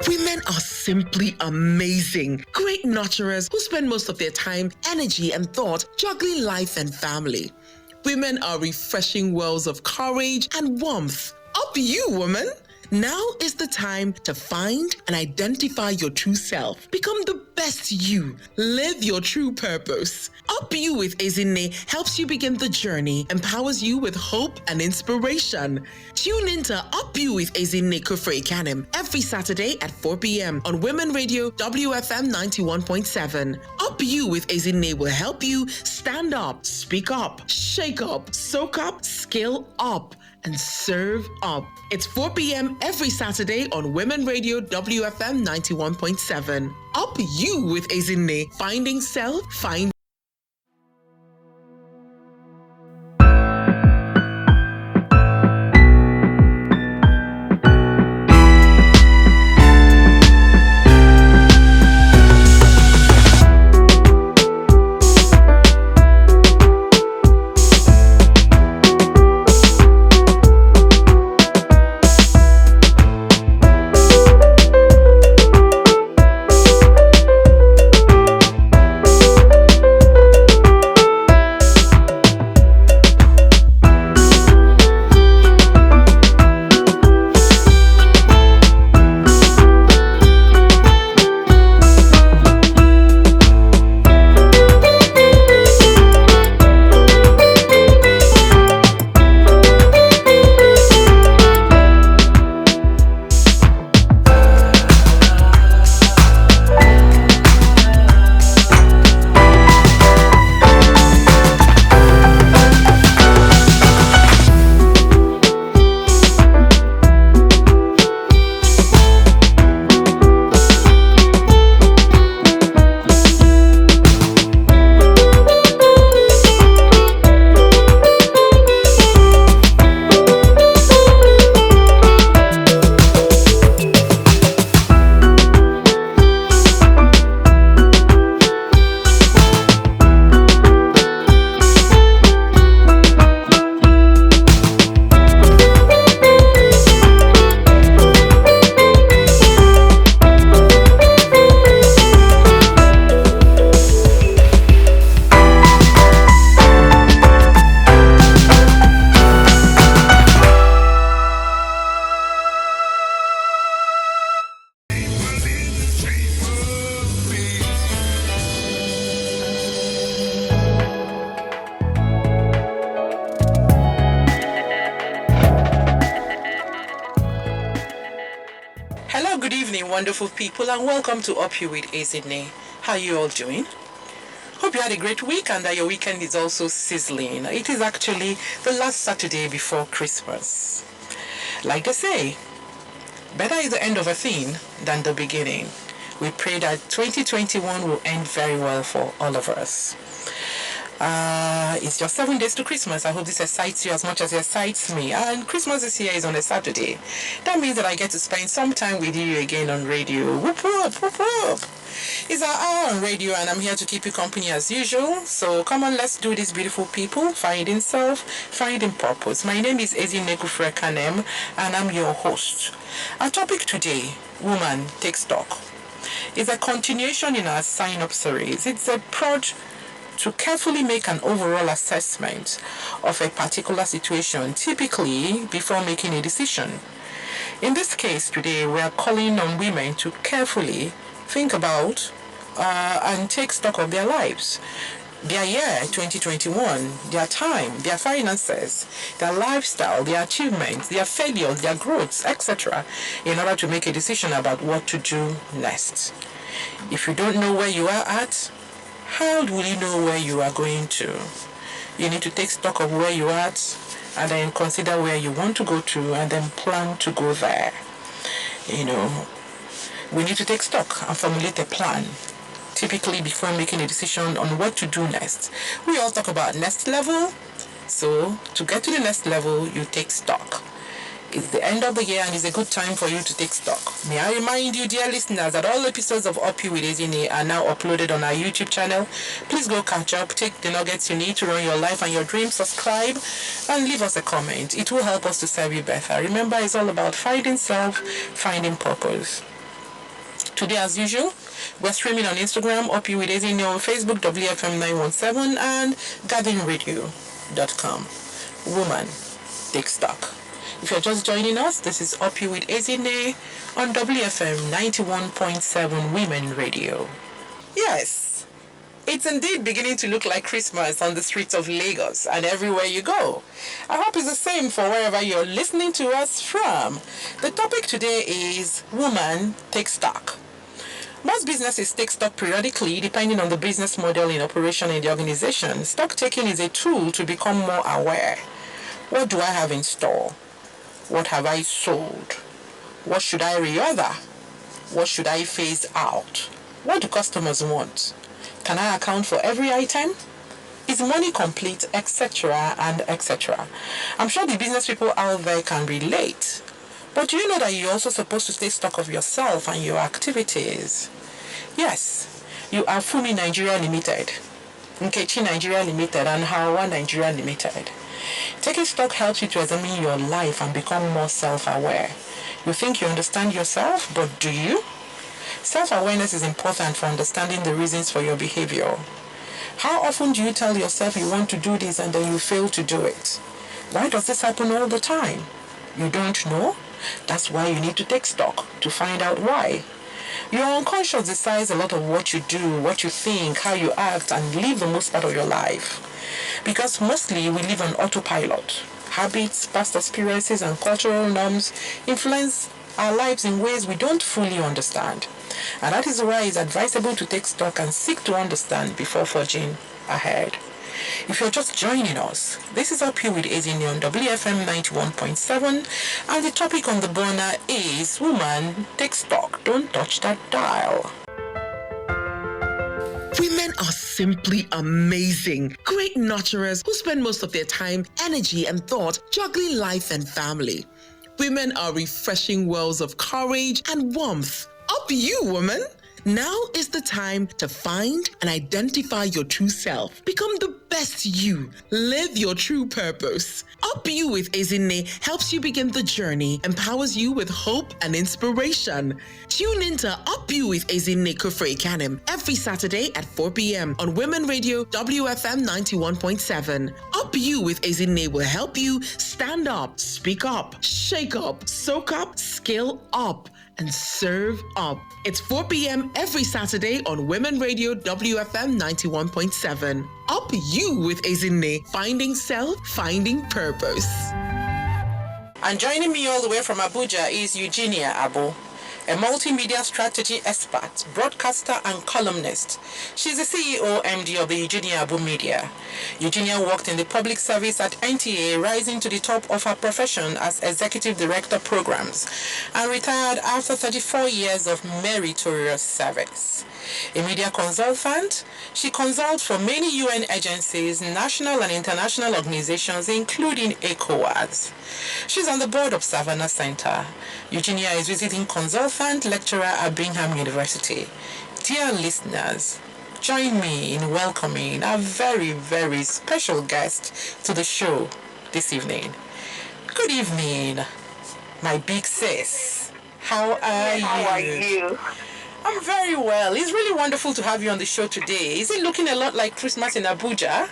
Women are simply amazing, great nurturers who spend most of their time, energy, and thought juggling life and family. Women are refreshing wells of courage and warmth. Up you, woman! Now is the time to find and identify your true self. Become the best you. Live your true purpose. Up You with Ezinne helps you begin the journey, empowers you with hope and inspiration. Tune in to Up You with Ezinne Kufre Kanem every Saturday at 4 p.m. on Women Radio WFM 91.7. Up You with Ezinne will help you stand up, speak up, shake up, soak up, scale up, and serve up. It's 4 p.m. every Saturday on Women Radio WFM 91.7. Up You with Ezinne. Finding self, finding. Hello, good evening, wonderful people, and welcome to Up You with Ezinne. How are you all doing? Hope you had a great week and that your weekend is also sizzling. It is actually the last Saturday before Christmas. Like they say, better is the end of a thing than the beginning. We pray that 2021 will end very well for all of us. It's just 7 days to Christmas. I hope this excites you as much as it excites me. And Christmas this year is on a Saturday. That means that I get to spend some time with you again on radio. Whoop, whoop, whoop, whoop. It's our hour on radio and I'm here to keep you company as usual. So come on, let's do this, beautiful people. Finding self, finding purpose. My name is Ezinne Kufre Kanem and I'm your host. Our topic today, Woman Take Stock, is a continuation in our sign-up series. It's a prod to carefully make an overall assessment of a particular situation, typically before making a decision. In this case today, we are calling on women to carefully think about and take stock of their lives, their year 2021, their time, their finances, their lifestyle, their achievements, their failures, their growths, etc., in order to make a decision about what to do next. If you don't know where you are at, how will you know where you are going to? You need to take stock of where you are at and then consider where you want to go to and then plan to go there. We need to take stock and formulate a plan, typically before making a decision on what to do next. We all talk about next level. So to get to the next level, you take stock. It's the end of the year and it's a good time for you to take stock. May I remind you, dear listeners, that all episodes of Up You with Ezinne are now uploaded on our YouTube channel. Please go catch up, take the nuggets you need to run your life and your dreams, subscribe, and leave us a comment. It will help us to serve you better. Remember, it's all about finding self, finding purpose. Today, as usual, we're streaming on Instagram, UpyouwithEzinne, on Facebook, WFM917, and GardenRadio.com. Woman, take stock. If you're just joining us, this is Up You with Ezinne on WFM 91.7 Women Radio. Yes, it's indeed beginning to look like Christmas on the streets of Lagos and everywhere you go. I hope it's the same for wherever you're listening to us from. The topic today is Woman, Take Stock. Most businesses take stock periodically depending on the business model in operation in the organization. Stock taking is a tool to become more aware. What do I have in store? What have I sold? What should I reorder? What should I phase out? What do customers want? Can I account for every item? Is money complete? Etc. and etc. I'm sure the business people out there can relate. But do you know that you're also supposed to take stock of yourself and your activities? Yes, you are Fumi Nigeria Limited, Nkechi Nigeria Limited, and Hawa Nigeria Limited. Taking stock helps you to examine your life and become more self-aware. You think you understand yourself, but do you? Self-awareness is important for understanding the reasons for your behavior. How often do you tell yourself you want to do this and then you fail to do it? Why does this happen all the time? You don't know? That's why you need to take stock to find out why. Your unconscious decides a lot of what you do, what you think, how you act, and live the most part of your life. Because mostly we live on autopilot. Habits, past experiences, and cultural norms influence our lives in ways we don't fully understand. And that is why it's advisable to take stock and seek to understand before forging ahead. If you're just joining us, this is Up You with Ezinne on WFM 91.7, and the topic on the burner is Woman, Take Stock. Don't touch that dial. Women are simply amazing, great nurturers who spend most of their time, energy, and thought juggling life and family. Women are refreshing wells of courage and warmth. Up you, woman! Now is the time to find and identify your true self. Become the best you. Live your true purpose. Up You with Ezinne helps you begin the journey, empowers you with hope and inspiration. Tune in to Up You with Ezinne Kufre Kanem every Saturday at 4 p.m. on Women Radio WFM 91.7. Up You with Ezinne will help you stand up, speak up, shake up, soak up, skill up, and serve up. It's 4 p.m. every Saturday on Women Radio WFM 91.7. Up You with Ezinne, finding self, finding purpose. And joining me all the way from Abuja is Eugenia Abu, a multimedia strategy expert, broadcaster, and columnist. She's the CEO MD of the Eugenia Abu Media. Eugenia worked in the public service at NTA, rising to the top of her profession as Executive Director Programs, and retired after 34 years of meritorious service. A media consultant, she consults for many UN agencies, national and international organizations, including ECOWAS. She's on the board of Savannah Center. Eugenia is visiting consultant lecturer at Bingham University. Dear listeners, join me in welcoming a very, very special guest to the show this evening. Good evening, my big sis. How are you? How are you? I'm very well. It's really wonderful to have you on the show today. Is it looking a lot like Christmas in Abuja?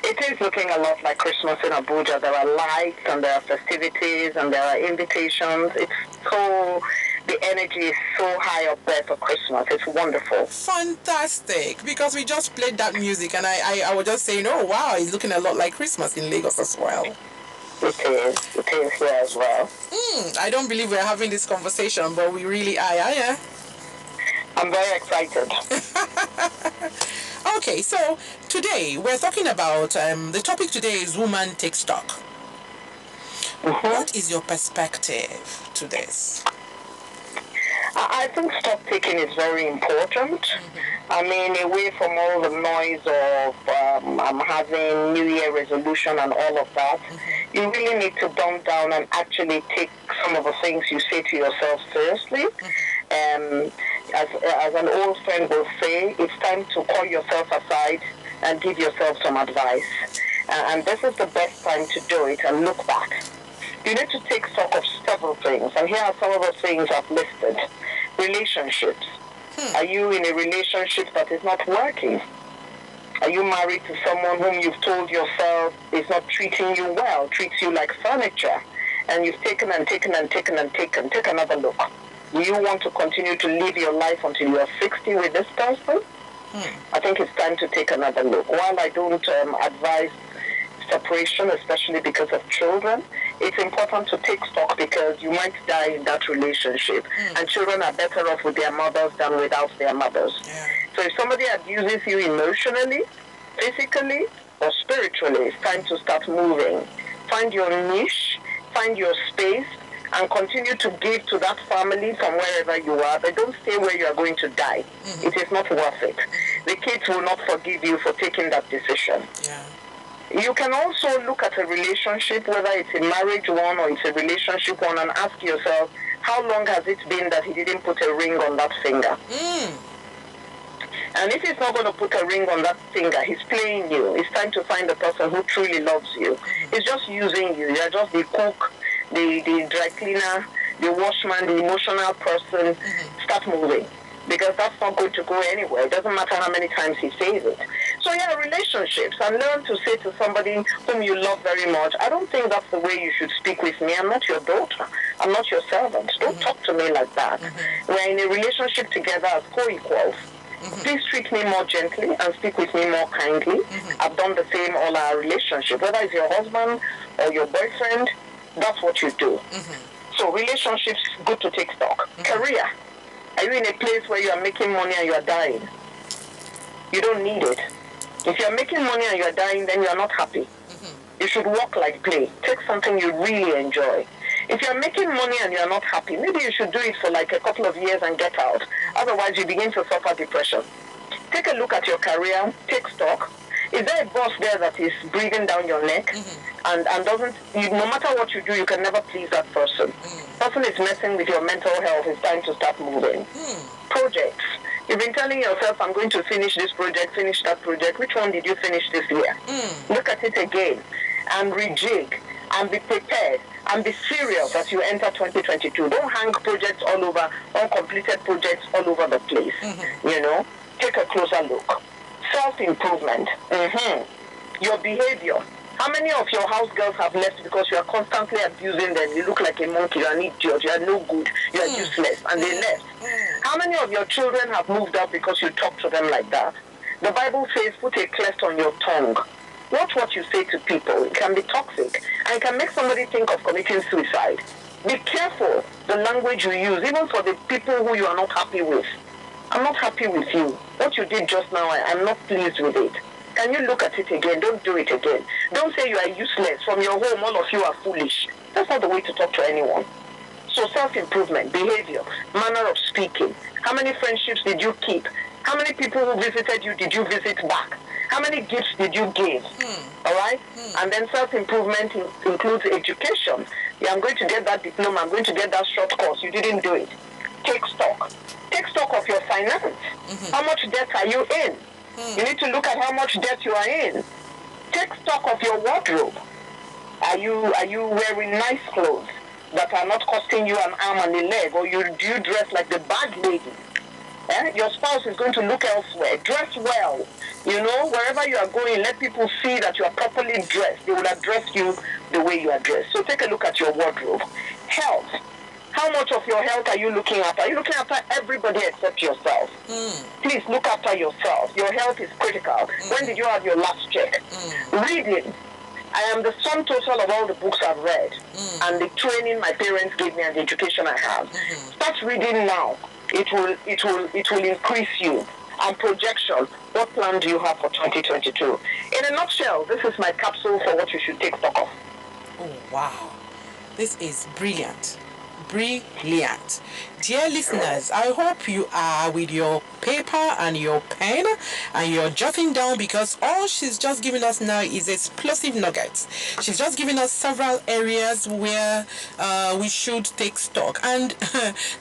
It is looking a lot like Christmas in Abuja. There are lights and there are festivities and there are invitations. The energy is so high up there for Christmas. It's wonderful. Fantastic. Because we just played that music and I was just saying, oh wow, it's looking a lot like Christmas in Lagos as well. It is here as well. I don't believe we're having this conversation, but we really are, yeah? I'm very excited. Okay, so today we're talking about, the topic today is Woman Take Stock. Mm-hmm. What is your perspective to this? I think stock taking is very important. Mm-hmm. I mean, away from all the noise of I'm having New Year resolution and all of that, mm-hmm. you really need to dumb down and actually take some of the things you say to yourself seriously. Mm-hmm. As an old friend will say, it's time to call yourself aside and give yourself some advice. And this is the best time to do it and look back. You need to take stock of several things, and here are some of the things I've listed. Relationships. Are you in a relationship that is not working? Are you married to someone whom you've told yourself is not treating you well, treats you like furniture, and you've taken and taken and taken and taken? Take another look. Do you want to continue to live your life until you are 60 with this person? I think it's time to take another look. While I don't advise separation, especially because of children, it's important to take stock because you might die in that relationship, and children are better off with their mothers than without their mothers. So if somebody abuses you emotionally, physically, or spiritually, it's time to start moving. Find your niche, find your space, and continue to give to that family from wherever you are, but don't stay where you are going to die. It is not worth it. The kids will not forgive you for taking that decision. You can also look at a relationship, whether it's a marriage one or it's a relationship one, and ask yourself, how long has it been that he didn't put a ring on that finger? And if he's not going to put a ring on that finger, he's playing you. It's time to find the person who truly loves you. He's just using you. You're just the cook, the dry cleaner, the washman, the emotional person. Start moving, because that's not going to go anywhere. It doesn't matter how many times he says it. So yeah, relationships, and learn to say to somebody whom you love very much, I don't think that's the way you should speak with me. I'm not your daughter. I'm not your servant. Don't talk to me like that. We're in a relationship together as co-equals. Please treat me more gently and speak with me more kindly. I've done the same all our relationship. Whether it's your husband or your boyfriend, that's what you do. So relationships, good to take stock. Career. Are you in a place where you are making money and you are dying? You don't need it. If you are making money and you are dying, then you are not happy. You should work like play. Take something you really enjoy. If you are making money and you are not happy, maybe you should do it for like a couple of years and get out. Otherwise, you begin to suffer depression. Take a look at your career. Take stock. Is there a boss there that is breathing down your neck and doesn't, no matter what you do, you can never please that person? Person is messing with your mental health. It's time to start moving. Projects. You've been telling yourself, I'm going to finish this project, finish that project. Which one did you finish this year? Look at it again and rejig and be prepared and be serious as you enter 2022. Don't hang projects all over, uncompleted projects all over the place. You know, take a closer look. Self-improvement. Your behavior. How many of your house girls have left because you are constantly abusing them? You look like a monkey, you are an idiot, you are no good, you are useless, and they left. How many of your children have moved out because you talk to them like that? The Bible says, put a cleft on your tongue. Watch what you say to people. It can be toxic, and it can make somebody think of committing suicide. Be careful the language you use, even for the people who you are not happy with. I'm not happy with you. What you did just now, I'm not pleased with it. Can you look at it again? Don't do it again. Don't say you are useless. From your home, all of you are foolish. That's not the way to talk to anyone. So self-improvement, behavior, manner of speaking. How many friendships did you keep? How many people who visited you did you visit back? How many gifts did you give? All right? And then self-improvement includes education. Yeah, I'm going to get that diploma. I'm going to get that short course. You didn't do it. Take stock. Take stock of your finance. How much debt are you in? You need to look at how much debt you are in. Take stock of your wardrobe. Are you wearing nice clothes that are not costing you an arm and a leg, or do you dress like the bad lady? Your spouse is going to look elsewhere. Dress well. You know, wherever you are going, let people see that you are properly dressed. They will address you the way you are dressed. So take a look at your wardrobe. Health. How much of your health are you looking after? Are you looking after everybody except yourself? Please look after yourself. Your health is critical. When did you have your last check? Reading. I am the sum total of all the books I've read and the training my parents gave me and the education I have. Start reading now. It will increase you. And projection. What plan do you have for 2022? In a nutshell, this is my capsule for what you should take stock of. Oh wow, this is brilliant. Brilliant. Dear listeners, I hope you are with your paper and your pen and you're jotting down, because all she's just giving us now is explosive nuggets. She's just giving us several areas where we should take stock. And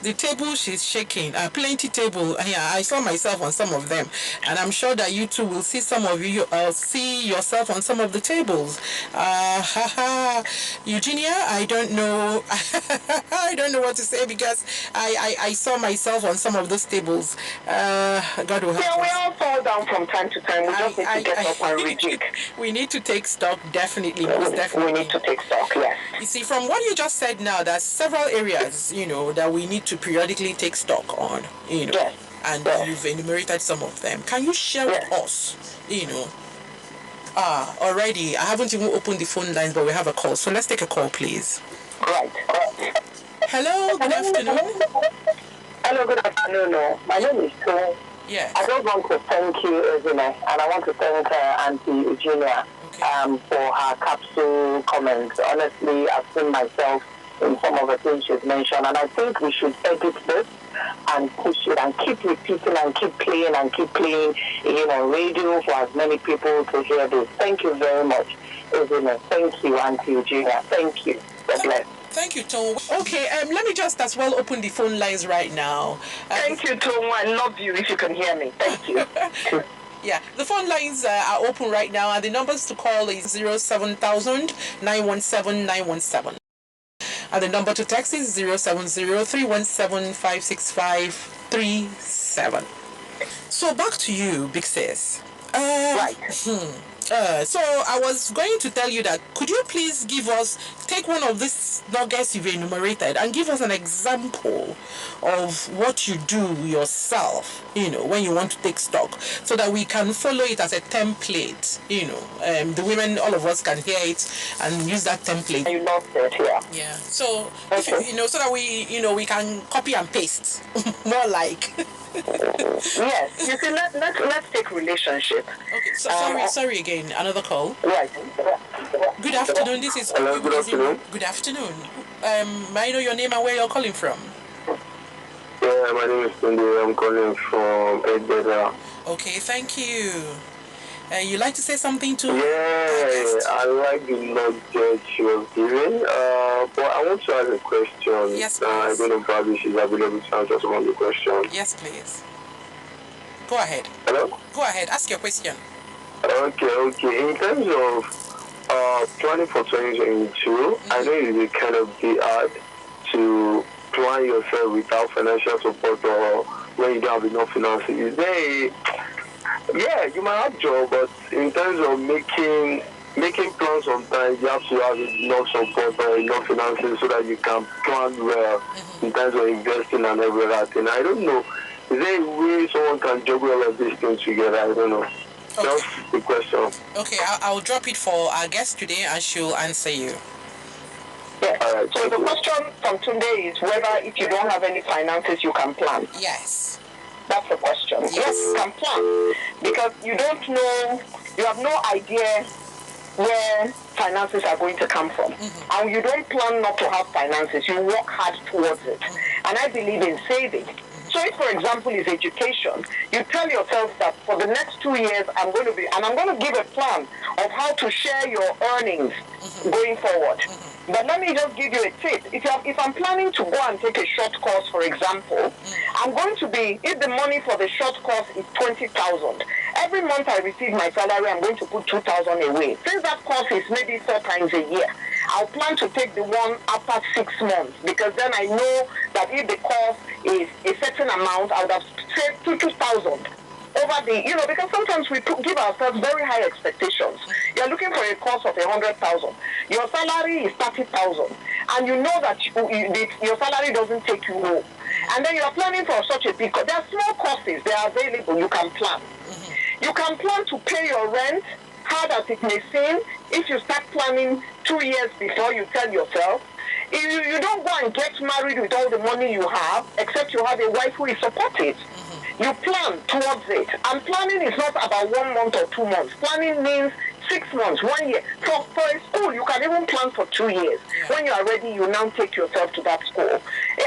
the table she's shaking, plenty table. Yeah, I saw myself on some of them, and I'm sure that you too will see some of you see yourself on some of the tables. Eugenia, I don't know. I don't know what to say because I saw myself on some of those tables. God will help Yeah, we us. all fall down from time to time. We just need to get up and rejig. We need to take stock, definitely, most definitely. We need to take stock, yes. You see, from what you just said now, there's several areas, that we need to periodically take stock on, Yes. and Yes. you've enumerated some of them. Can you share with us, already, I haven't even opened the phone lines, but we have a call. So let's take a call, please. Right. Hello, good afternoon. Hello, good afternoon. My name is Tom. Yes. I just want to thank you, Ezinne, and I want to thank Auntie Eugenia for her capsule comments. Honestly, I've seen myself in some of the things she's mentioned, and I think we should edit this and push it and keep repeating and keep playing radio for as many people to hear this. Thank you very much, Ezinne. Thank you, Auntie Eugenia. Thank you. God bless. Thank you, Tom. Okay, let me just as well open the phone lines right now. Thank you, Tom. I love you if you can hear me. Thank you. Yeah, the phone lines are open right now, and the numbers to call is 07000 917 917. And the number to text is 070-317-56537. So back to you, Big Sis. Right. So I was going to tell you that could you please take one of these nuggets you've enumerated and give us an example of what you do yourself, when you want to take stock, so that we can follow it as a template, the women, all of us can hear it and use that template. You loved it, yeah. Yeah. So, so that we can copy and paste, more like. Yes. You see, let's take relationship. Okay. So, sorry again. Another call. Right. Good afternoon. This is. Hello. Good afternoon. Good afternoon. May I know your name and where you're calling from? Yeah, my name is Cindy. I'm calling from Ezinne. Okay. Thank you. You like to say something to? Yeah, I like the knowledge she was giving. But I want to ask a question. Yes, please. I don't know if probably she's available to answer some of the questions. Yes, please. Go ahead. Hello? Go ahead. Ask your question. Okay. In terms of planning for 2022, I know it will kind of be hard to plan yourself without financial support or when you don't have enough finances. Is there you might have job, but in terms of making plans, sometimes you have to have enough support or enough finances so that you can plan well in terms of investing and every other thing. I don't know. Is there a way someone can juggle all of these things together? I don't know. Okay. That's the question. Okay, I'll drop it for our guest today, and she'll answer you. Yes. Right, so the question from today is whether if you don't have any finances, you can plan. Yes. That's the question. Yes. You can plan because you don't know, you have no idea where finances are going to come from. And you don't plan not to have finances. You work hard towards it. And I believe in saving. So if, for example, is education, you tell yourself that for the next 2 years, I'm going to give a plan of how to share your earnings going forward. But let me just give you a tip. If I'm planning to go and take a short course, for example, I'm going to if the money for the short course is 20,000, every month I receive my salary, I'm going to put 2,000 away. Since that course is maybe 4 times a year, I'll plan to take the one after 6 months, because then I know that if the course is a certain amount, I would have saved 2,000 over the, because sometimes we give ourselves very high expectations. You're looking for a course of 100,000. Your salary is 30,000, and you know that your salary doesn't take you home. And then you're planning for such a big course. There are small courses, they are available, you can plan. You can plan to pay your rent, hard as it may seem. If you start planning 2 years before, you tell yourself, you don't go and get married with all the money you have, except you have a wife who is supportive. You plan towards it. And planning is not about 1 month or 2 months. Planning means 6 months, 1 year. For a school, you can even plan for 2 years. When you are ready, you now take yourself to that school.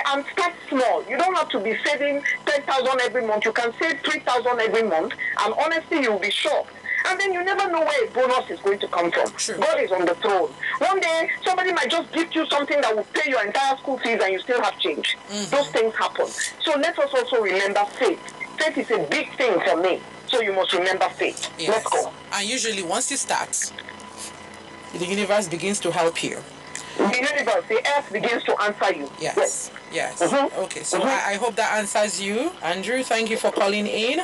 And start small. You don't have to be saving 10,000 every month. You can save 3,000 every month. And honestly, you'll be shocked. And then you never know where a bonus is going to come from. True. God is on the throne. One day, somebody might just gift you something that will pay your entire school fees and you still have change. Those things happen. So let us also remember faith. Faith is a big thing for me. So you must remember faith. Yes. Let's go. And usually once you start, the universe begins to help you. the universe, the earth begins to answer you. Yes. Okay, so I hope that answers you, Andrew. Thank you for calling in.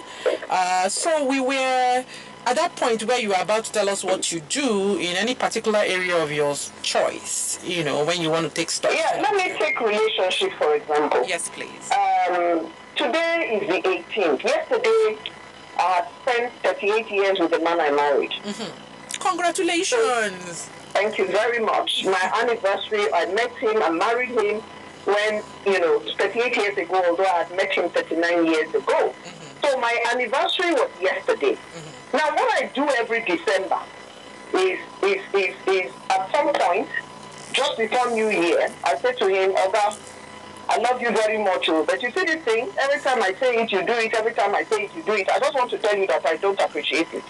So we were at that point where you are about to tell us what you do in any particular area of your choice, when you want to take stock. Yeah, let me take relationship, for example. Yes, please. Today is the 18th. Yesterday, I spent 38 years with the man I married. Congratulations. Thank you very much. My anniversary, I met him, I married him when, 38 years ago, although I had met him 39 years ago. So my anniversary was yesterday. Now, what I do every December is at some point, just before New Year, I say to him, Oga, I love you very much, but you see this thing, every time I say it, you do it, every time I say it, you do it. I just want to tell you that I don't appreciate it.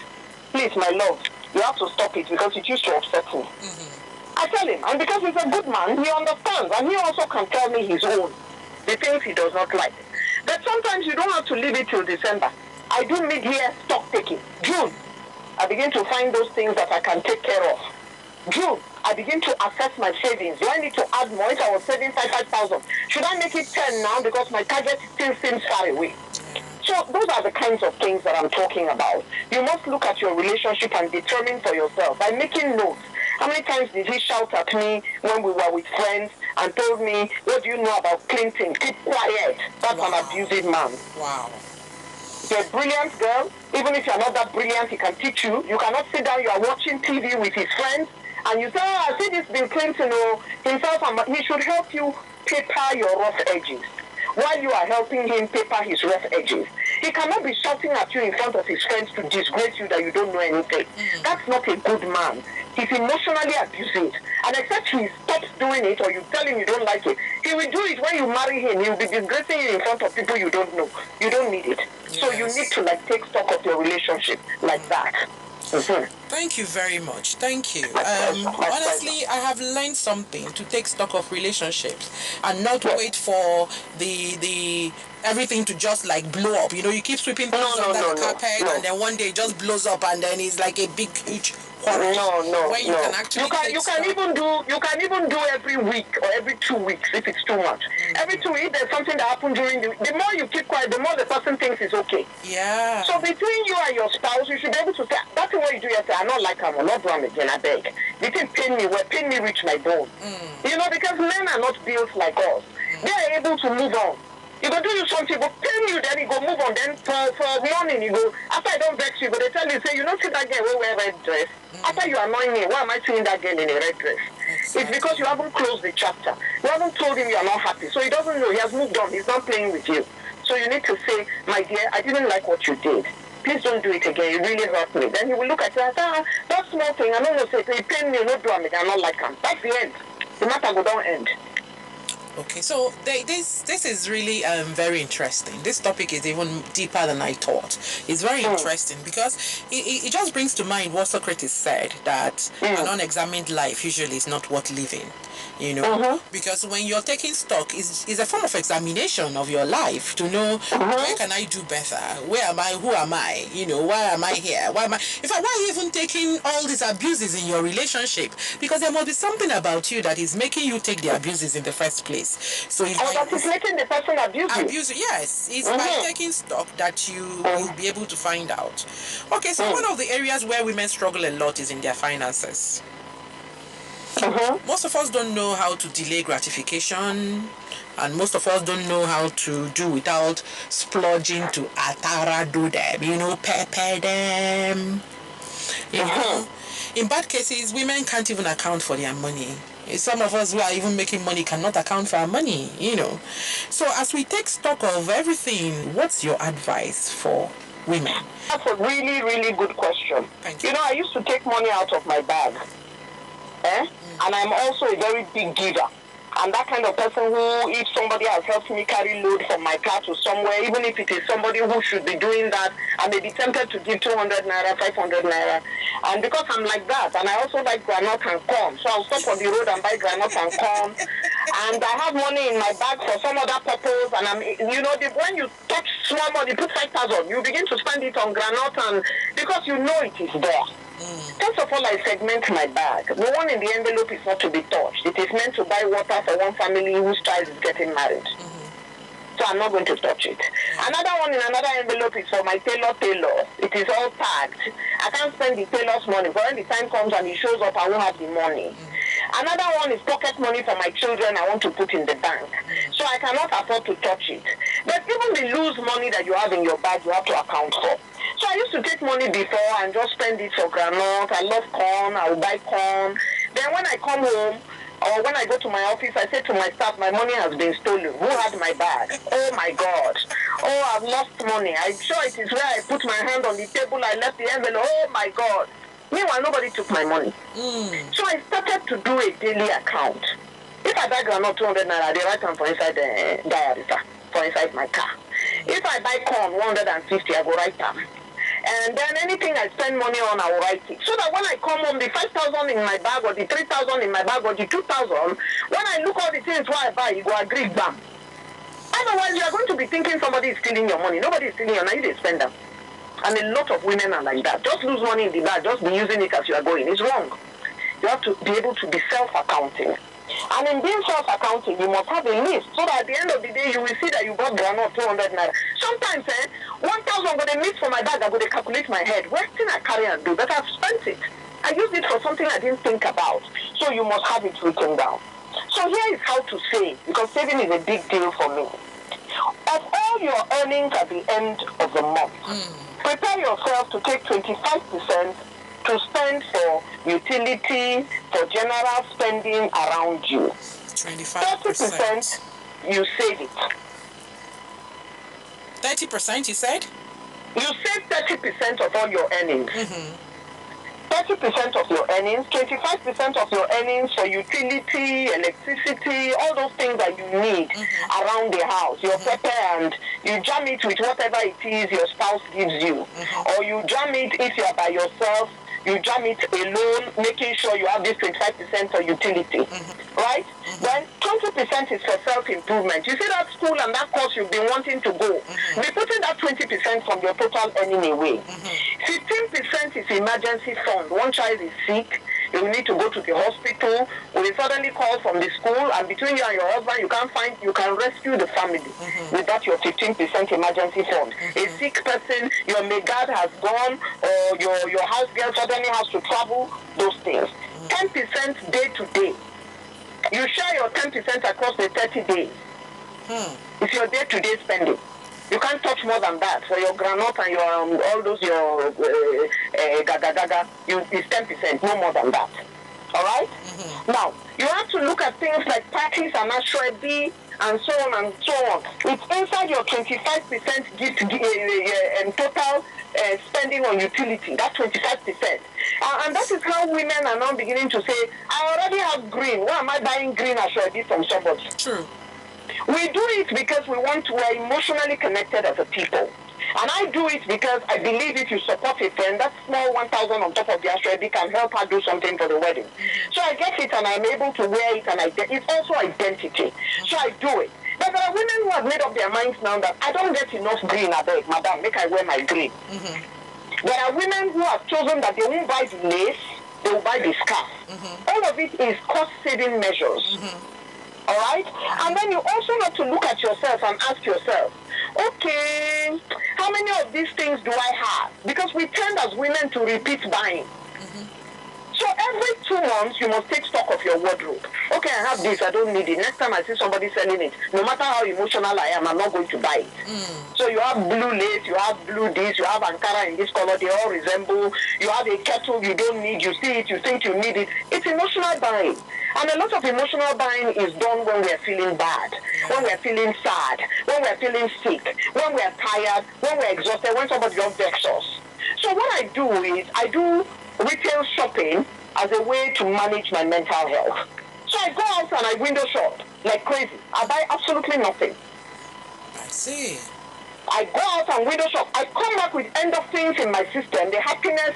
Please, my love, you have to stop it because it used to upset me. I tell him, and because he's a good man, he understands, and he also can tell me his own, the things he does not like. But sometimes you don't have to leave it till December. I do mid-year stock taking. June, I begin to find those things that I can take care of. June, I begin to assess my savings. Do I need to add more? If I was saving 5,000, should I make it 10 now because my target still seems far away? So those are the kinds of things that I'm talking about. You must look at your relationship and determine for yourself by making notes. How many times did he shout at me when we were with friends and told me, what do you know about Clinton? Keep quiet. That's an abusive man. Wow. You're a brilliant girl. Even if you're not that brilliant, he can teach you. You cannot sit down, you are watching TV with his friends, and you say, I see this Bill Clinton himself, and he should help you paper your rough edges. While you are helping him paper his rough edges, he cannot be shouting at you in front of his friends to disgrace you that you don't know anything. That's not a good man. He's emotionally abusive. And except he stops doing it or you tell him you don't like it, he will do it when you marry him. He will be disgracing you in front of people you don't know. You don't need it. Yes. So you need to take stock of your relationship like that. Thank you very much. Thank you. Honestly, I have learned something to take stock of relationships and not wait for the everything to just blow up. You keep sweeping things under the carpet and then one day it just blows up and then it's like a big huge quarrel. When you can actually you can even do every week or every 2 weeks if it's too much. Every 2 weeks there's something that happened during the more you keep quiet, the more the person thinks it's okay. Yeah. So between you and your spouse, you should be able to say, that's what you do yesterday. I not like him, I'm not doing again, I beg. The thing pain me reach my bone. Because men are not built like us. They are able to move on. You go do you something, go pain you, then you go move on. Then for morning, you go, after I don't vex you, but they tell you, say, you don't see that girl wear a red dress. After you annoy me, why am I seeing that girl in a red dress? It's because you haven't closed the chapter. You haven't told him you are not happy. So he doesn't know. He has moved on. He's not playing with you. So you need to say, my dear, I didn't like what you did. Please don't do it again. You really hurt me. Then he will look at you and say, that small thing, I don't know, say, he pain me, not do it, I don't like him. That's the end. The matter will don't end. Okay, so this is really very interesting. This topic is even deeper than I thought. It's very interesting because it just brings to mind what Socrates said, that an unexamined life usually is not worth living. Because when you're taking stock, is a form of examination of your life to know where can I do better? Where am I? Who am I? Why am I here? Why am I? In fact, why are you even taking all these abuses in your relationship? Because there must be something about you that is making you take the abuses in the first place. So that is making the person abuse. Yes, it's by taking stock that you will be able to find out. Okay, so one of the areas where women struggle a lot is in their finances. Most of us don't know how to delay gratification, and most of us don't know how to do without splurging to atara do them, pepper them. In bad cases, women can't even account for their money. Some of us who are even making money cannot account for our money, So as we take stock of everything, what's your advice for women? That's a really, really good question. Thank you. I used to take money out of my bag. And I'm also a very big giver. I'm that kind of person who, if somebody has helped me carry load from my car to somewhere, even if it is somebody who should be doing that, I may be tempted to give 200 naira, 500 naira. And because I'm like that, and I also like granite and corn, so I'll stop on the road and buy granite and corn. and I have money in my bag for some other purpose, and when you touch small money, put 5,000, you begin to spend it on granite, and because you know it is there. First of all, I segment my bag. The one in the envelope is not to be touched. It is meant to buy water for one family whose child is getting married. So I'm not going to touch it. Another one in another envelope is for my tailor. It is all tagged. I can't spend the tailor's money. But when the time comes and he shows up, I won't have the money. Another one is pocket money for my children I want to put in the bank. So I cannot afford to touch it. But even the loose money that you have in your bag, you have to account for. So I used to take money before and just spend it for granite. I love corn. I will buy corn. Then when I come home, or when I go to my office, I say to my staff, my money has been stolen. Who had my bag? Oh my God. Oh, I've lost money. I'm sure it is where I put my hand on the table. I left the envelope. Oh my God. Meanwhile, nobody took my money. So I started to do a daily account. If I buy granite 200 naira, they write them for inside the diary, for inside my car. If I buy corn 150, I go write them. And then anything I spend money on, I will write it. So that when I come home, the 5,000 in my bag, or the 3,000 in my bag, or the 2,000, when I look all the things what I buy, you go agree, bam. Otherwise, you are going to be thinking somebody is stealing your money. Nobody is stealing your money, they spend them. And a lot of women are like that. Just lose money in the bag, just be using it as you are going. It's wrong. You have to be able to be self-accounting. And in being self-accounting, you must have a list, so that at the end of the day, you will see that you bought granite 200 naira. Sometimes, 1,000 go they miss for my bag, I go they calculate my head. What thing I carry and do? But I've spent it. I used it for something I didn't think about. So you must have it written down. So here is how to save, because saving is a big deal for me. Of all your earnings at the end of the month, prepare yourself to take 25% to spend for utility, for general spending around you. 25%. 30% you save it. 30% you said? You save 30% of all your earnings. 30% of your earnings, 25% of your earnings for utility, electricity, all those things that you need around the house, your pepper, and you jam it with whatever it is your spouse gives you. Or you jam it if you are by yourself, you jam it alone, making sure you have this 25% for utility. Right? Then 20% is for self-improvement. You see that school and that course you've been wanting to go. Be putting that 20% from your total earning away. 15% is emergency fund. One child is sick, you will need to go to the hospital, or you suddenly call from the school, and between you and your husband, you can rescue the family with that your 15% emergency fund. A sick person, your megad has gone, or your house girl suddenly has to travel, those things. 10% day to day. You share your 10% across the 30 days. It's your day-to-day spending. You can't touch more than that. For your granite and your all those your gaga, it's 10%, no more than that. All right? Now, you have to look at things like parties and ashrabi and so on and so on. It's inside your 25% gift and total spending on utility. That's 25%. And that is how women are now beginning to say, I already have green. Why am I buying green ashrabi from somebody? True. We do it because we're emotionally connected as a people. And I do it because I believe if you support a friend, that small 1,000 on top of the ashrabi can help her do something for the wedding. So I get it and I'm able to wear it, and it's also identity. So I do it. But there are women who have made up their minds now that I don't get enough green, I beg, madam, make I wear my green. There are women who have chosen that they won't buy the lace, they will buy the scarf. All of it is cost-saving measures. All right? And then you also have to look at yourself and ask yourself, okay, how many of these things do I have? Because we tend as women to repeat buying. So every 2 months, you must take stock of your wardrobe. Okay, I have this, I don't need it. Next time I see somebody selling it, no matter how emotional I am, I'm not going to buy it. So you have blue lace, you have blue this, you have Ankara in this color, they all resemble. You have a kettle you don't need, you see it, you think you need it. It's emotional buying. And a lot of emotional buying is done when we are feeling bad, when we are feeling sad, when we are feeling sick, when we are tired, when we are exhausted, when somebody don't vex us. So what I do is, I do retail shopping as a way to manage my mental health. So I go out and I window shop like crazy. I buy absolutely nothing. I see. I go out and window shop. I come back with endorphins in my system, the happiness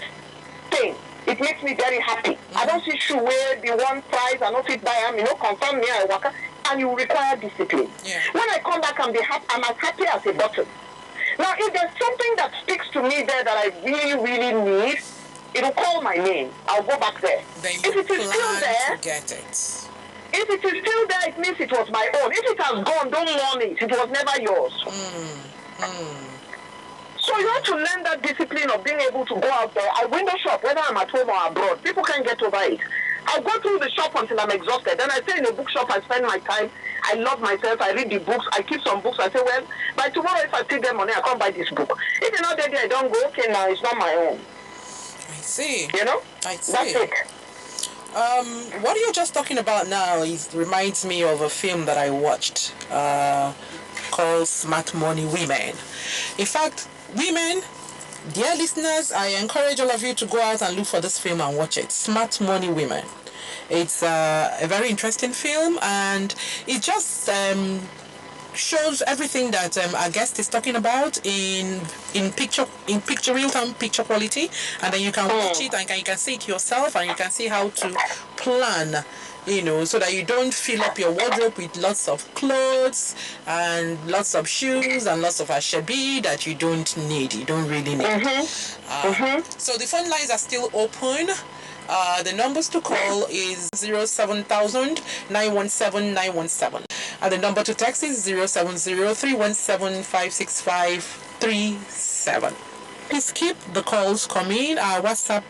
thing. It makes me very happy. I don't see shoe where the one price, I don't fit buy them, confirm me, I and you require discipline. Yeah. When I come back, I'm as happy as a button. Now, if there's something that speaks to me there that I really, really need, it'll call my name. I'll go back there. Then If you it is still plan there, to get it. if it is still there, it means it was my own. If it has gone, don't mourn it. It was never yours. So you have to learn that discipline of being able to go out there. I window shop, whether I'm at home or abroad. People can't get over it. I'll go through the shop until I'm exhausted. Then I stay in a bookshop, I spend my time. I love myself. I read the books. I keep some books. I say, well, by tomorrow, if I still get money, I can't buy this book. If it's not there, I don't go, okay, now it's not my own. I see. You know? I see. That's it. What you're just talking about now reminds me of a film that I watched called Smart Money Women. In fact, women, dear listeners, I encourage all of you to go out and look for this film and watch it. Smart Money Women. It's a very interesting film, and it just shows everything that our guest is talking about in real-time picture quality, and then you can watch it and you can see it yourself, and you can see how to plan, so that you don't fill up your wardrobe with lots of clothes and lots of shoes and lots of ashebi that you don't really need. So the phone lines are still open. The numbers to call is 07000 917 917. And the number to text is 070 317 56537. Please keep the calls coming. Our WhatsApp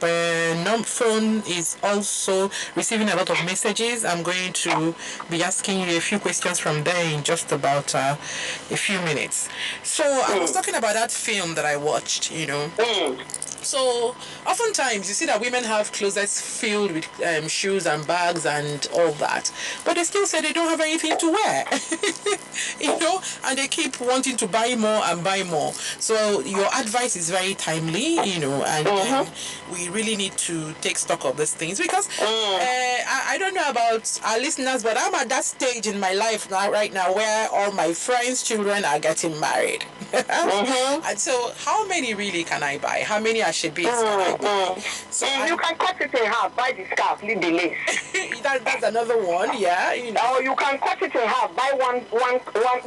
phone is also receiving a lot of messages. I'm going to be asking you a few questions from there in just about a few minutes. So I was talking about that film that I watched, So oftentimes you see that women have closets filled with shoes and bags and all that, but they still say they don't have anything to wear, and they keep wanting to buy more and buy more. So your advice is very timely, and we really need to take stock of these things, because I don't know about our listeners, but I'm at that stage in my life right now where all my friends' children are getting married. And so how many really can I buy? How many ashebi can I buy? So you can cut it in half, buy the scarf, leave the lace. That's another one, yeah. Or you can cut it in half, buy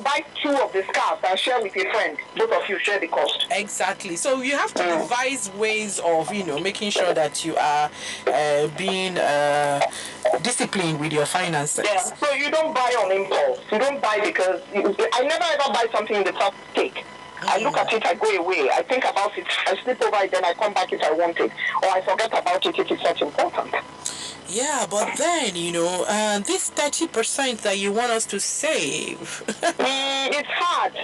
buy two of the scarves and share with a friend. Both of you share the cost. Exactly. So you have to devise ways of, making sure that you are being disciplined with your finances. Yeah. So you don't buy on impulse. You don't buy because I never ever buy something in the first take. I look at it, I go away, I think about it, I sleep over it, then I come back if I want it, or I forget about it if it's not important. Yeah, but then, this 30% that you want us to save. It's hard.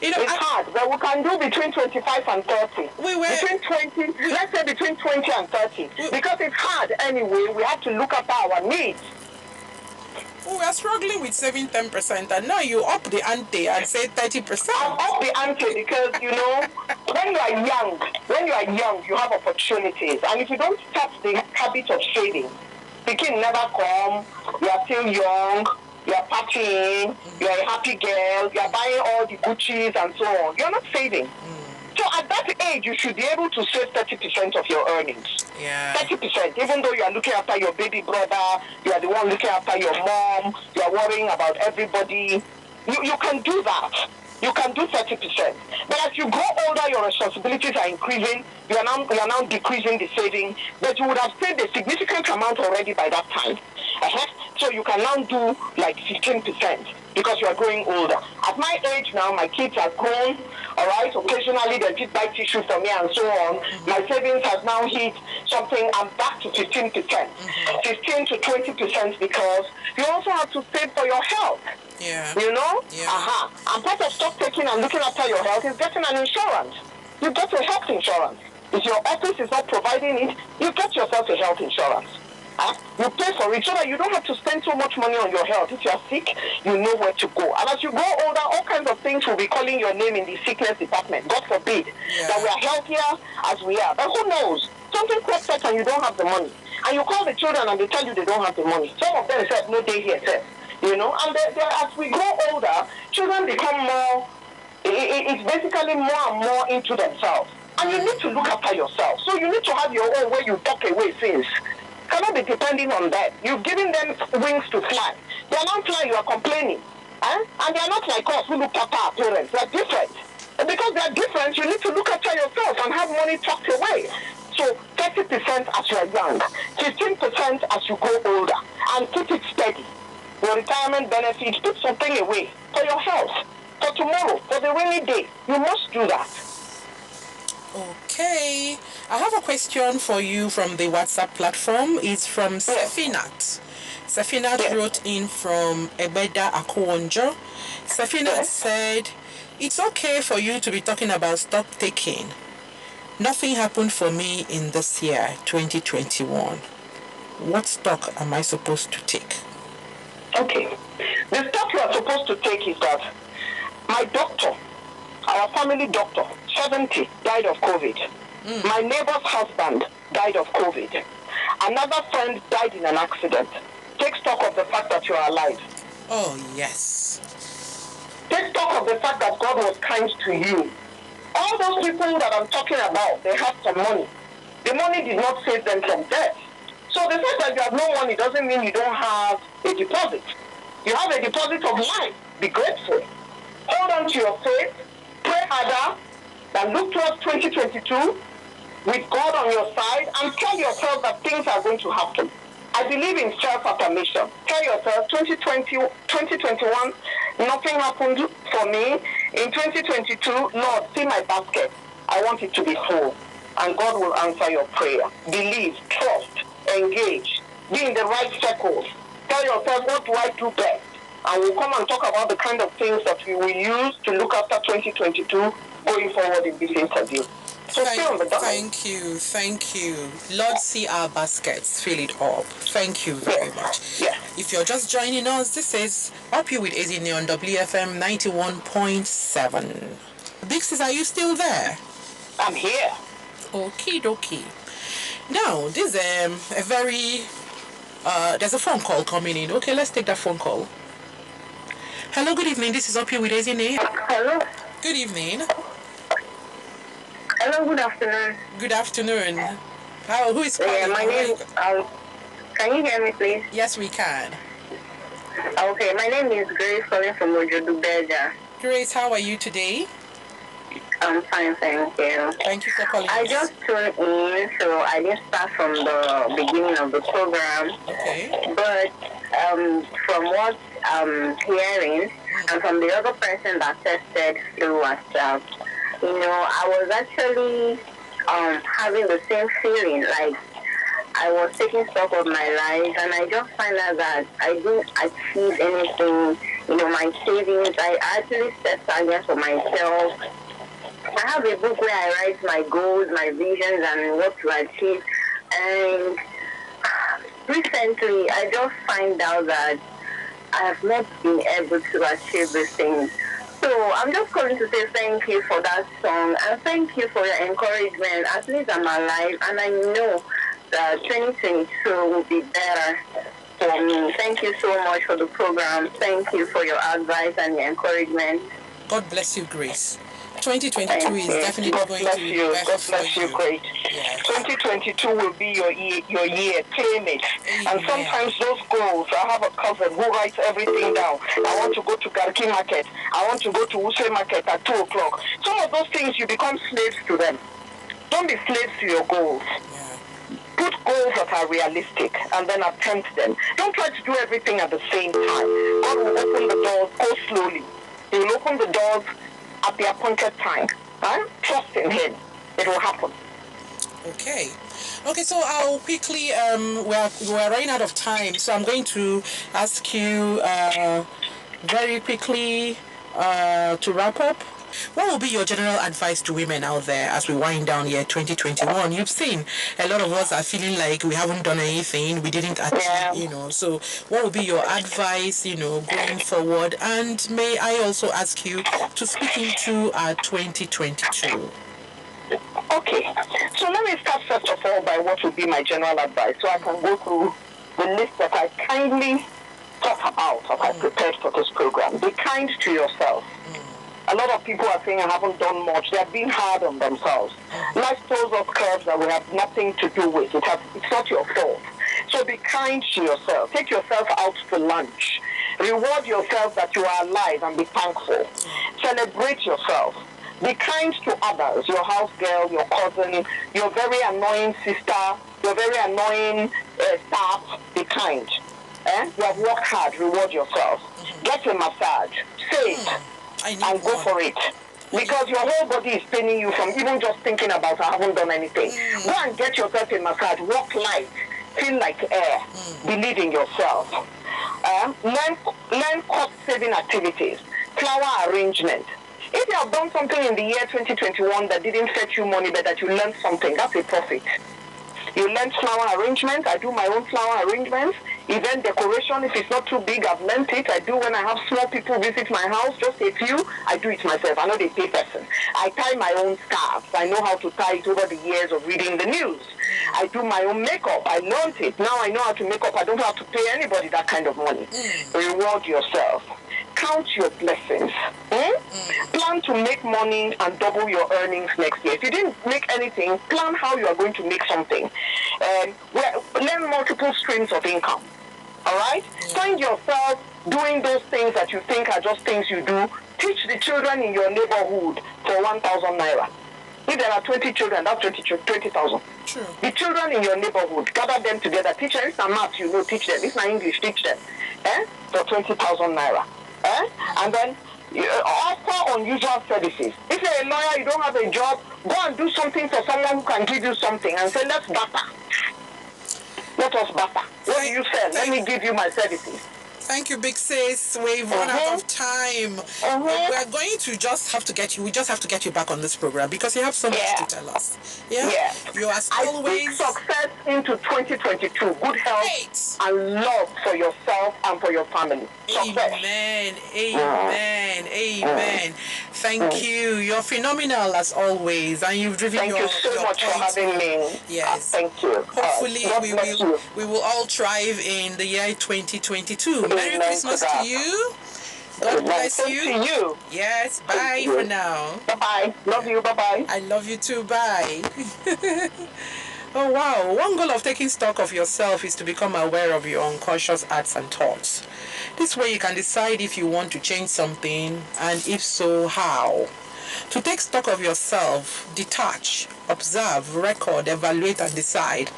It's hard, but we can do between 25 and 30. Between 20, let's say between 20 and 30. Because it's hard anyway, we have to look at our needs. We are struggling with saving 10%, and now you up the ante and say 30%. I'm up the ante because, when you are young, you have opportunities. And if you don't start the habit of saving, the kid never come, you are still young, you are partying, you are a happy girl, you are buying all the Gucci's and so on. You're not saving. So at that age, you should be able to save 30% of your earnings. Yeah. 30%. Even though you are looking after your baby brother, you are the one looking after your mom, you are worrying about everybody. You can do that. You can do 30%. But as you grow older, your responsibilities are increasing. You are now decreasing the saving. But you would have saved a significant amount already by that time. So you can now do like 15%. Because you are growing older. At my age now, my kids are grown, all right? Occasionally, they just buy tissue for me and so on. My savings has now hit something, I'm back to 15%. 15 to 20% because you also have to save for your health. Yeah. Yeah. And part of stock taking and looking after your health is getting an insurance. You get a health insurance. If your office is not providing it, you get yourself a health insurance. You pay for it so that you don't have to spend so much money on your health. If you are sick, you know where to go. And as you grow older, all kinds of things will be calling your name in the sickness department. God forbid that we are healthier as we are. But who knows? Something crops up and you don't have the money. And you call the children and they tell you they don't have the money. Some of them said, no, they here, said. And as we grow older, children become more, it's basically more and more into themselves. And you need to look after yourself. So you need to have your own where you tuck away things. cannot be depending on them. You've given them wings to fly. They are not flying, you are complaining. And they are not like us who look after our parents. They are different. And because they are different, you need to look after yourself and have money tucked away. So 30% as you are young, 15% as you grow older, and keep it steady. Your retirement benefits, put something away for your health, for tomorrow, for the rainy day. You must do that. Okay. I have a question for you from the WhatsApp platform. It's from Sefinat. Sefinat wrote in from Ebeda Akwonjo. Sefinat said, it's okay for you to be talking about stock taking. Nothing happened for me in this year, 2021. What stock am I supposed to take? Okay. The stock you are supposed to take is that my doctor, our family doctor, 70, died of COVID. My neighbor's husband died of COVID. Another friend died in an accident. Take stock of the fact that you are alive. Oh, yes. Take stock of the fact that God was kind to you. All those people that I'm talking about, they have some money. The money did not save them from death. So the fact that you have no money doesn't mean you don't have a deposit. You have a deposit of life. Be grateful. Hold on to your faith. Pray harder. And look towards 2022 with God on your side and tell yourself that things are going to happen. I believe in self-affirmation. Tell yourself, 2021, nothing happened for me. In 2022, Lord, see my basket. I want it to be full. And God will answer your prayer. Believe, trust, engage, be in the right circles. Tell yourself, what do I do best? And we'll come and talk about the kind of things that we will use to look after 2022 going forward in this interview. So stay on the dial. Thank you. Lord, see our baskets, fill it up. Thank you very much. Yeah. If you're just joining us, this is Up You with Ezinne on WFM 91.7. Big sis, are you still there? I'm here. Okie dokie. Now, this is a very, there's a phone call coming in. Okay, let's take that phone call. Hello, good evening. This is Up You with Ezinne. Hello. Good evening. Hello, good afternoon. Good afternoon. Who is calling? Yeah, my name, can you hear me, please? Yes, we can. Okay, my name is Grace calling from Ojodubeja. Grace, how are you today? I'm fine, thank you. Thank you for calling I us. just tuned in, so I didn't start from the beginning of the program. Okay. But from what I'm hearing, and from the other person that tested through WhatsApp, I was actually having the same feeling, like I was taking stock of my life, and I just find out that I didn't achieve anything. My savings, I actually set targets for myself. I have a book where I write my goals, my visions, and what to achieve. And recently, I just find out that I have not been able to achieve these things. So I'm just calling to say thank you for that song, and thank you for your encouragement. At least I'm alive, and I know that 2022 will be better for me. Thank you so much for the program. Thank you for your advice and your encouragement. God bless you, Grace. 2022 is definitely going to be better God for bless you, great. Yes. 2022 will be your year. Claim it. And sometimes those goals, I have a cousin who writes everything down. I want to go to Garki Market. I want to go to Use Market at 2 o'clock. Some of those things, you become slaves to them. Don't be slaves to your goals. Put goals that are realistic and then attempt them. Don't try to do everything at the same time. God will open the doors. Go slowly. He will open the doors at the appointed time. Trust in Him. It will happen. Okay, so I'll quickly, we're running out of time, so I'm going to ask you very quickly to wrap up. What will be your general advice to women out there as we wind down year 2021? You've seen a lot of us are feeling like we haven't done anything, we didn't achieve, so what will be your advice, going forward? And may I also ask you to speak into our 2022? Okay, so let me start first of all by what would be my general advice, so I can go through the list that I kindly thought about as I prepared for this program. Be kind to yourself. A lot of people are saying I haven't done much. They are being hard on themselves. Life throws us curves that we have nothing to do with. It's not your fault. So be kind to yourself. Take yourself out to lunch. Reward yourself that you are alive and be thankful. Celebrate yourself. Be kind to others, your house girl, your cousin, your very annoying sister, your very annoying staff. Be kind. You have worked hard. Reward yourself. Get a massage. Say it and go for it. Because your whole body is paining you from even just thinking about I haven't done anything. Go and get yourself a massage. Walk light. Feel like air. Believe in yourself. Learn cost-saving activities. Flower arrangement. If you have done something in the year 2021 that didn't fetch you money, but that you learned something, that's a profit. You learned flower arrangement. I do my own flower arrangements. Event decoration, if it's not too big, I've learned it. I do when I have small people visit my house, just a few, I do it myself. I know they pay person. I tie my own scarves. I know how to tie it over the years of reading the news. I do my own makeup. I learned it. Now I know how to make up. I don't have to pay anybody that kind of money. Reward yourself. Count your blessings. Plan to make money and double your earnings next year. If you didn't make anything, plan how you are going to make something. Learn multiple streams of income. All right? Find yourself doing those things that you think are just things you do. Teach the children in your neighborhood for 1,000 naira. If there are 20 children, that's 20,000. True. The children in your neighborhood, gather them together. Teach them. It's not math, you know, teach them. It's not English, teach them. For 20,000 naira. And then offer unusual services. If you're a lawyer, you don't have a job, go and do something for someone who can give you something and say, let's barter. Let us barter. What do you sell? Let me give you my services. Thank you, big sis. We've run out of time. We're going to just have to get you. We just have to get you back on this program because you have so much to tell us. Yeah. You are always. I speak success into 2022. Good health and love for yourself and for your family. Amen. Amen. Thank you. You're phenomenal as always, and you've driven Thank your. Thank you so much for having me. Yes. Thank you. Hopefully, we will all thrive in the year 2022. Merry Christmas to you. God bless you. To you. Yes. Bye for now. Bye-bye. Love you. Bye-bye. I love you too. Bye. Oh, wow. One goal of taking stock of yourself is to become aware of your unconscious acts and thoughts. This way you can decide if you want to change something, and if so, how. To take stock of yourself, detach, observe, record, evaluate, and decide.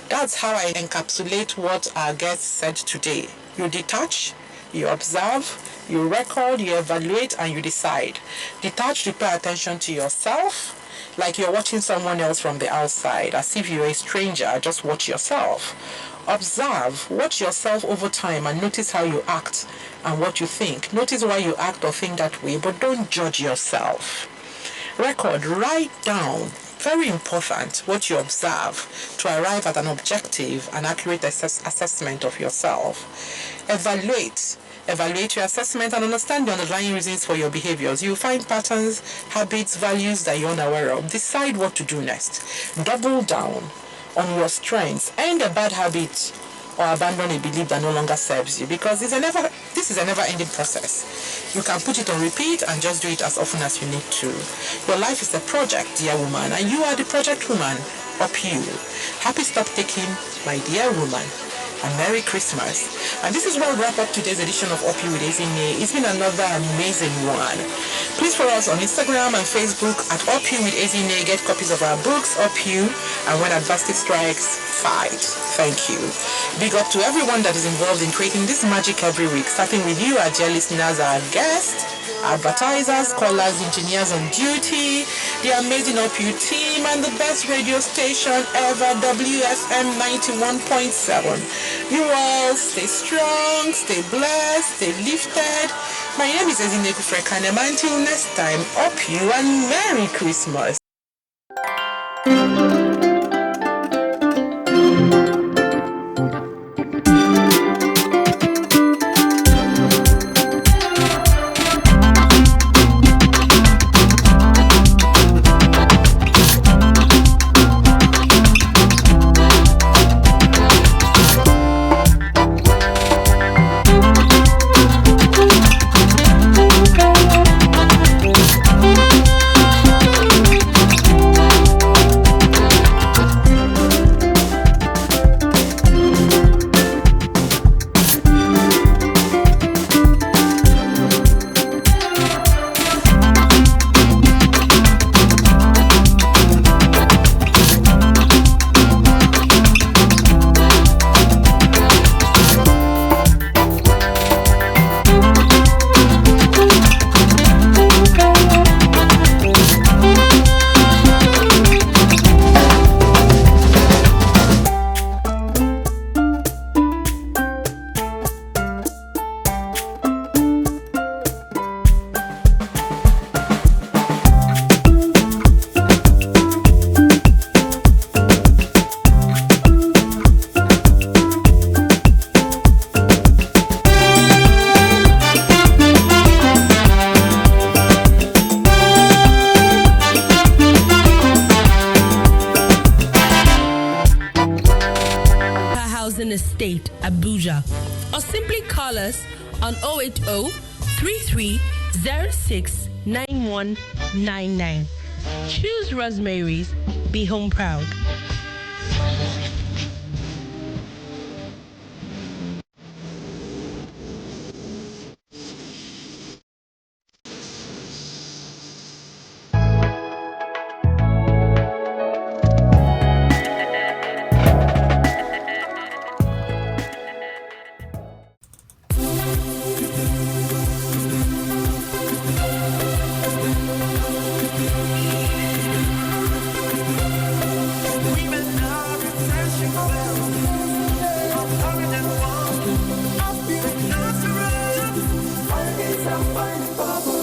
That's how I encapsulate what our guest said today. You detach, you observe, you record, you evaluate, and you decide. Detach to pay attention to yourself, like you're watching someone else from the outside, as if you're a stranger. Just watch yourself. Observe, watch yourself over time and notice how you act and what you think. Notice why you act or think that way, but don't judge yourself. Record, write down, very important, what you observe to arrive at an objective and accurate assessment of yourself. Evaluate your assessment and understand the underlying reasons for your behaviors. You'll find patterns, habits, values that you're unaware of. Decide what to do next. Double down on your strengths. End a bad habit or abandon a belief that no longer serves you, because this is a never-ending process. You can put it on repeat and just do it as often as you need to. Your life is a project, dear woman, and you are the project woman. Up you. Happy stock taking, my dear woman. And Merry Christmas. And this is where we wrap up today's edition of UpYouwithEzinne. It's been another amazing one. Please follow us on Instagram and Facebook at UpYouwithEzinne. Get copies of our books, Up You, and When Adversity Strikes, Fight. Thank you. Big up to everyone that is involved in creating this magic every week, starting with you, our dear listeners, our guests, advertisers, callers, engineers on duty, the amazing Up You team, and the best radio station ever, WFM 91.7. You all stay strong, stay blessed, stay lifted. My name is Ezinne Kufrekanema. Until next time, Up You and Merry Christmas. order or simply call us on 080 3306 9199. Choose Rosemary's. Be home proud. Find bubble.